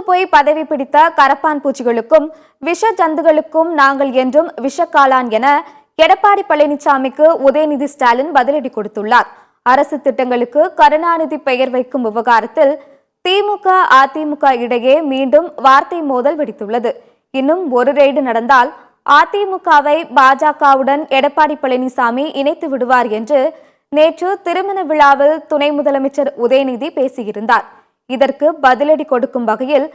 போய் பதவி பிடித்த கரப்பான் பூச்சிகளுக்கும் விஷ ஜந்துகளுக்கும் நாங்கள் என்றும் விஷக்காளான் என எடப்பாடி பழனிசாமிக்கு உதயநிதி ஸ்டாலின் பதிலடி கொடுத்துள்ளார். அரசு திட்டங்களுக்கு கருணாநிதி பெயர் வைக்கும் விவகாரத்தில் திமுக அதிமுக இடையே மீண்டும் வார்த்தை மோதல் வெடித்துள்ளது. இன்னும் ஒரு ரெய்டு நடந்தால் அதிமுகவை பாஜகவுடன் எடப்பாடி பழனிசாமி இணைத்து விடுவார் என்று நேற்று திருமண விழாவில் துணை முதலமைச்சர் உதயநிதி பேசியிருந்தார். இதற்கு பதிலடி கொடுக்கும் வகையில்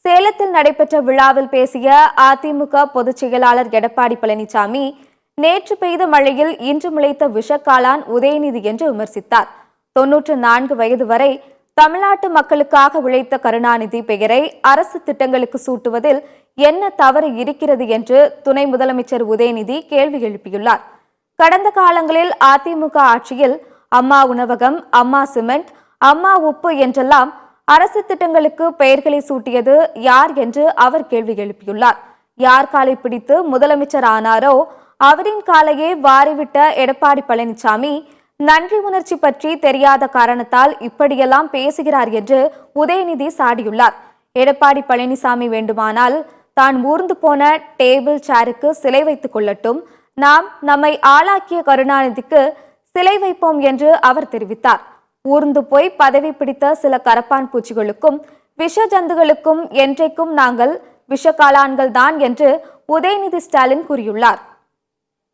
சேலத்தில் நடைபெற்ற விழாவில் பேசிய அதிமுக பொதுச் செயலாளர் எடப்பாடி பழனிசாமி நேற்று பெய்த மழையில் இன்று முளைத்த விஷக்காளான் உதயநிதி என்று விமர்சித்தார். 94 வயது வரை தமிழ்நாட்டு மக்களுக்காக உழைத்த கருணாநிதி பெயரை அரசு திட்டங்களுக்கு சூட்டுவதில் என்ன தவறு இருக்கிறது என்று துணை முதலமைச்சர் உதயநிதி கேள்வி எழுப்பியுள்ளார். கடந்த காலங்களில் அதிமுக ஆட்சியில் அம்மா உணவகம், அம்மா சிமெண்ட், அம்மா உப்பு என்றெல்லாம் அரசு திட்டங்களுக்கு பெயர்களை சூட்டியது யார் என்று அவர் கேள்வி எழுப்பியுள்ளார். யார் காலை பிடித்து முதலமைச்சர் ஆனாரோ அவரின் காலையே வாரிவிட்ட எடப்பாடி பழனிசாமி நன்றி உணர்ச்சி பற்றி தெரியாத காரணத்தால் இப்படியெல்லாம் பேசுகிறார் என்று உதயநிதி சாடியுள்ளார். எடப்பாடி பழனிசாமி வேண்டுமானால் தான் ஊர்ந்து போன டேபிள் சேருக்கு சிலை வைத்துக் கொள்ளட்டும், நாம் நம்மை ஆளாக்கிய கருணாநிதிக்கு சிலை வைப்போம் என்று அவர் தெரிவித்தார். ஊர்ந்து போய் பதவி பிடித்த சில கரப்பான் பூச்சிகளுக்கும் விஷ ஜந்துகளுக்கும் என்றைக்கும் நாங்கள் விஷக்காளான்கள் தான் என்று உதயநிதி ஸ்டாலின் கூறியுள்ளார்.